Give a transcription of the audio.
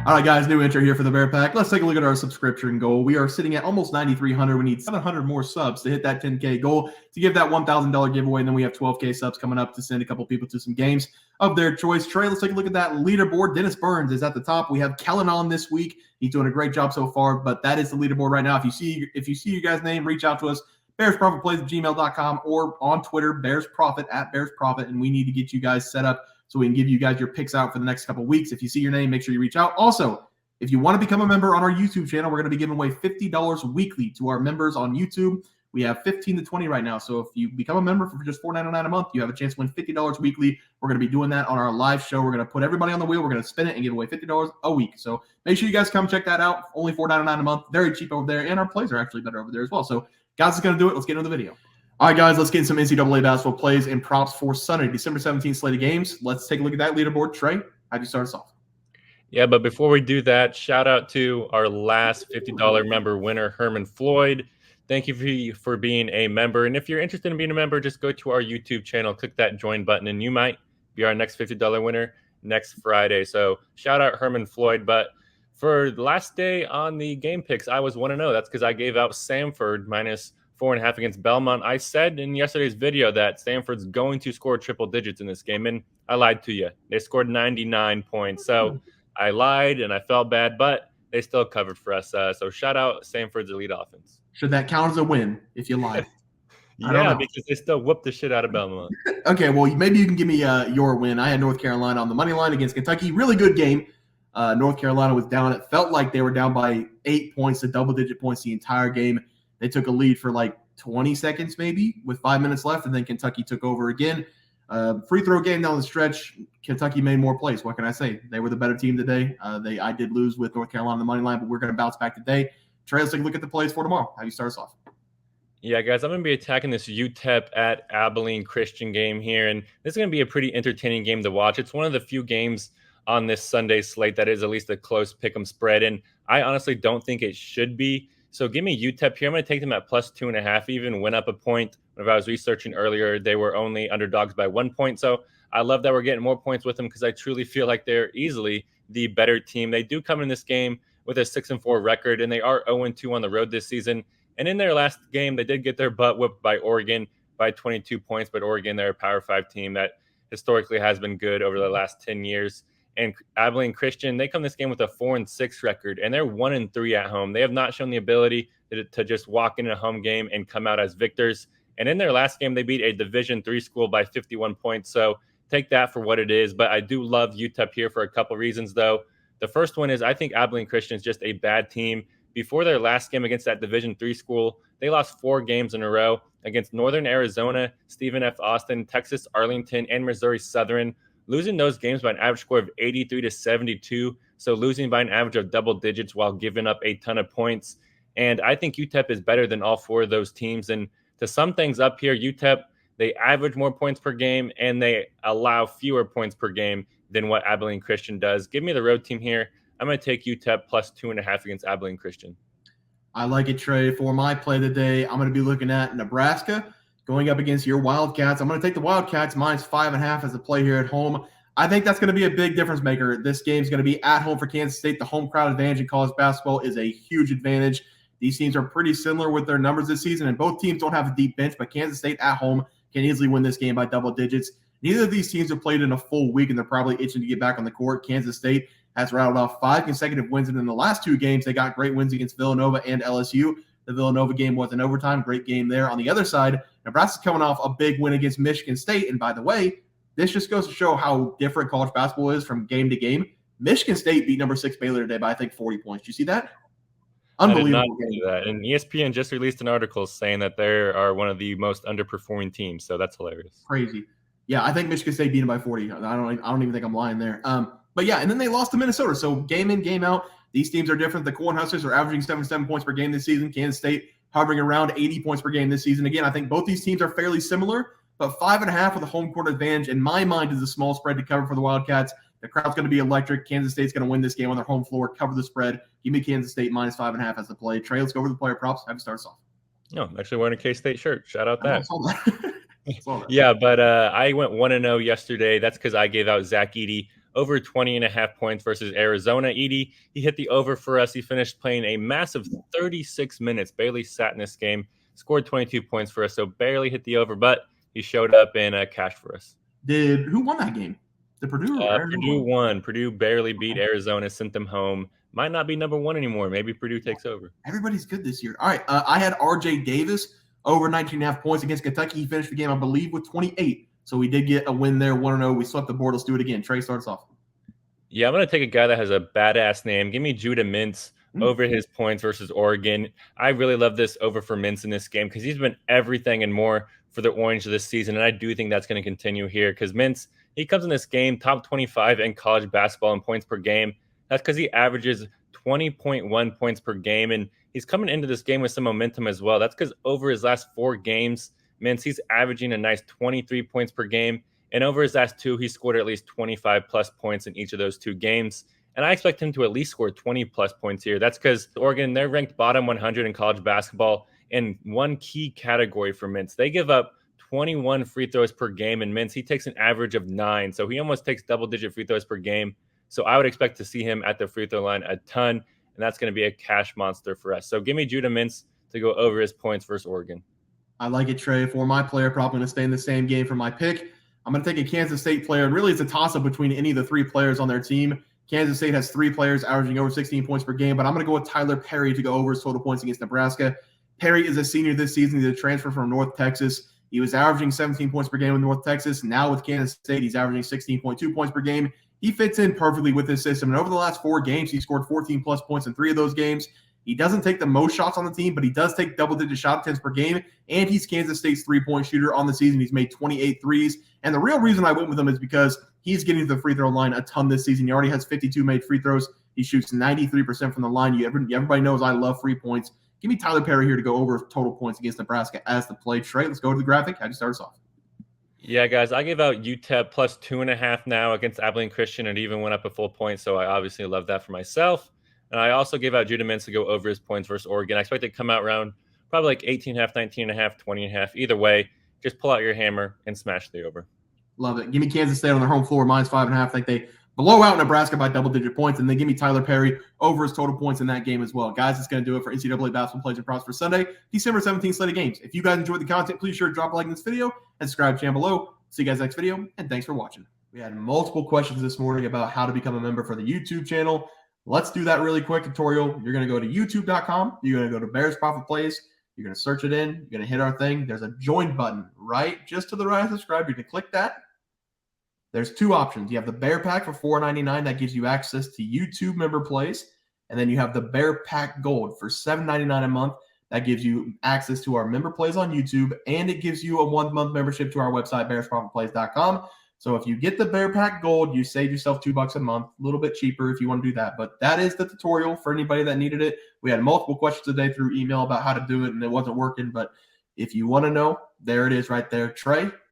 All right, guys, new intro here for the Bear Pack. Let's take a look at our subscription goal. We are sitting at almost 9,300. We need 700 more subs to hit that 10K goal to give that $1,000 giveaway. And then we have 12K subs coming up to send a couple people to some games of their choice. Trey, let's take a look at that leaderboard. Dennis Burns is at the top. We have Kellen on this week. He's doing a great job so far, but that is the leaderboard right now. If you see your guys' name, reach out to us. BearsProfitPlays@gmail.com or on Twitter, BearsProfit @BearsProfit, and we need to get you guys set up so we can give you guys your picks out for the next couple of weeks. If you see your name, make sure you reach out. Also, if you want to become a member on our YouTube channel, we're going to be giving away $50 weekly to our members on YouTube. We have 15 to 20 right now. So if you become a member for just $4.99 a month, you have a chance to win $50 weekly. We're going to be doing that on our live show. We're going to put everybody on the wheel. We're going to spin it and give away $50 a week. So make sure you guys come check that out. Only $4.99 a month. Very cheap over there. And our plays are actually better over there as well. So guys, is going to do it. Let's get into the video. All right, guys, let's get some NCAA basketball plays and props for Sunday, December 17th slate of games. Let's take a look at that leaderboard. Trey, how'd you start us off? Yeah, but before we do that, shout out to our last $50 member winner, Herman Floyd. Thank you for being a member. And if you're interested in being a member, just go to our YouTube channel, click that join button, and you might be our next $50 winner next Friday. So shout out Herman Floyd. But for the last day on the game picks, I was 1-0. That's because I gave out Samford minus 4.5 against Belmont. I said in yesterday's video that Stanford's going to score triple digits in this game, and I lied to you. They scored 99 points. So I lied and I felt bad, but they still covered for us. So shout out Stanford's elite offense. Should that count as a win if you lied? Yeah, because they still whooped the shit out of Belmont. Okay, well, maybe you can give me your win. I had North Carolina on the money line against Kentucky. Really good game. North Carolina was down. It felt like they were down by 8 points to double-digit points the entire game. They took a lead for like 20 seconds maybe with 5 minutes left, and then Kentucky took over again. Free throw game down the stretch. Kentucky made more plays. What can I say? They were the better team today. I did lose with North Carolina on the money line, but we're going to bounce back today. Trey, let's take a look at the plays for tomorrow. How do you start us off? Yeah, guys, I'm going to be attacking this UTEP at Abilene Christian game here, and this is going to be a pretty entertaining game to watch. It's one of the few games on this Sunday slate that is at least a close pick'em spread, and I honestly don't think it should be. So give me UTEP here. I'm going to take them at plus 2.5, even went up a point. Whenever I was researching earlier, they were only underdogs by 1 point. So I love that we're getting more points with them because I truly feel like they're easily the better team. They do come in this game with a 6-4 record, and they are 0-2 on the road this season. And in their last game, they did get their butt whipped by Oregon by 22 points. But Oregon, they're a Power 5 team that historically has been good over the last 10 years. And Abilene Christian, they come this game with a 4-6 record, and they're 1-3 at home. They have not shown the ability to just walk in a home game and come out as victors. And in their last game, they beat a Division III school by 51 points. So take that for what it is. But I do love UTEP here for a couple reasons, though. The first one is I think Abilene Christian is just a bad team. Before their last game against that Division III school, they lost 4 games in a row against Northern Arizona, Stephen F. Austin, Texas Arlington, and Missouri Southern, losing those games by an average score of 83-72. So losing by an average of double digits while giving up a ton of points. And I think UTEP is better than all 4 of those teams. And to sum things up here, UTEP, they average more points per game and they allow fewer points per game than what Abilene Christian does. Give me the road team here. I'm going to take UTEP plus 2.5 against Abilene Christian. I like it, Trey. For my play today, I'm going to be looking at Nebraska going up against your Wildcats. I'm going to take the Wildcats minus 5.5 as a play here at home. I think that's going to be a big difference maker. This game is going to be at home for Kansas State. The home crowd advantage in college basketball is a huge advantage. These teams are pretty similar with their numbers this season, and both teams don't have a deep bench, but Kansas State at home can easily win this game by double digits. Neither of these teams have played in a full week, and they're probably itching to get back on the court. Kansas State has rattled off 5 consecutive wins, and in the last 2 games, they got great wins against Villanova and LSU. The Villanova game was an overtime. Great game there. On the other side, Nebraska's coming off a big win against Michigan State, and by the way, this just goes to show how different college basketball is from game to game. Michigan State beat number 6 Baylor today by, I think, 40 points. Did you see that? Unbelievable. I did not see that. And ESPN just released an article saying that they are one of the most underperforming teams. So that's hilarious. Crazy. Yeah, I think Michigan State beat them by 40. I don't even think I'm lying there. But yeah, and then they lost to Minnesota. So game in, game out, these teams are different. The Cornhuskers are averaging 77 points per game this season. Kansas State hovering around 80 points per game this season. Again, I think both these teams are fairly similar, but 5.5 with a home court advantage in my mind is a small spread to cover for the Wildcats. The crowd's going to be electric. Kansas State's going to win this game on their home floor, cover the spread. Give me Kansas State minus 5.5 as the play. Trey, let's go over the player props. Have to start us off. No, I'm actually wearing a K-State shirt. Shout out that. I saw that. Yeah, but I went 1-0 yesterday. That's because I gave out Zach Edey over 20.5 points versus Arizona. Edie, he hit the over for us. He finished playing a massive 36 minutes. Barely sat in this game, scored 22 points for us, so barely hit the over, but he showed up in cash for us. Who won that game? The Purdue or Arizona? Purdue won. Purdue barely beat Arizona, sent them home. Might not be number one anymore. Maybe Purdue takes over. Everybody's good this year. All right, I had RJ Davis over 19.5 points against Kentucky. He finished the game, I believe, with 28. So we did get a win there, 1-0. We swept the board. Let's do it again. Trey, starts off. Yeah, I'm going to take a guy that has a badass name. Give me Judah Mintz over his points versus Oregon. I really love this over for Mintz in this game because he's been everything and more for the Orange this season, and I do think that's going to continue here because Mintz, he comes in this game top 25 in college basketball in points per game. That's because he averages 20.1 points per game, and he's coming into this game with some momentum as well. That's because over his last 4 games, Mintz, he's averaging a nice 23 points per game, and over his last 2, he scored at least 25-plus points in each of those 2 games. And I expect him to at least score 20-plus points here. That's because Oregon, they're ranked bottom 100 in college basketball in one key category for Mintz. They give up 21 free throws per game, and Mintz, he takes an average of 9. So he almost takes double-digit free throws per game. So I would expect to see him at the free throw line a ton, and that's going to be a cash monster for us. So give me Judah Mintz to go over his points versus Oregon. I like it, Trey. For my player, probably going to stay in the same game for my pick. I'm going to take a Kansas State player. And really, it's a toss-up between any of the 3 players on their team. Kansas State has 3 players averaging over 16 points per game, but I'm going to go with Tylor Perry to go over his total points against Nebraska. Perry is a senior this season. He's a transfer from North Texas. He was averaging 17 points per game with North Texas. Now with Kansas State, he's averaging 16.2 points per game. He fits in perfectly with this system. And over the last 4 games, he scored 14-plus points in 3 of those games. He doesn't take the most shots on the team, but he does take double-digit shot attempts per game, and he's Kansas State's 3-point shooter on the season. He's made 28 threes, and the real reason I went with him is because he's getting to the free throw line a ton this season. He already has 52 made free throws. He shoots 93% from the line. Everybody knows I love free points. Give me Tylor Perry here to go over total points against Nebraska as the play. Trey, let's go to the graphic. How'd you start us off? Yeah, guys, I gave out UTEP plus 2.5 now against Abilene Christian. It even went up a full point, so I obviously love that for myself. And I also gave out Judah Mintz to go over his points versus Oregon. I expect it to come out around probably like 18.5, 19.5, 20.5. Either way, just pull out your hammer and smash the over. Love it. Give me Kansas State on their home floor, -5.5. I think they blow out Nebraska by double-digit points, and then give me Tylor Perry over his total points in that game as well. Guys, that's going to do it for NCAA Basketball Plays and Props for Sunday, December 17th slate of games. If you guys enjoyed the content, please sure to drop a like in this video and subscribe to the channel below. See you guys next video, and thanks for watching. We had multiple questions this morning about how to become a member for the YouTube channel. Let's do that really quick tutorial. You're going to go to youtube.com. You're going to go to Bears Profit Plays. You're going to search it in. You're going to hit our thing. There's a join button right just to the right of subscribe. You're going to click that. There's 2 options. You have the Bear Pack for $4.99. That gives you access to YouTube member plays. And then you have the Bear Pack Gold for $7.99 a month. That gives you access to our member plays on YouTube, and it gives you a 1-month membership to our website, bearsprofitplays.com. So if you get the Bear Pack Gold, you save yourself $2 a month, a little bit cheaper if you want to do that. But that is the tutorial for anybody that needed it. We had multiple questions today through email about how to do it, and it wasn't working. But if you want to know, there it is right there. Trey,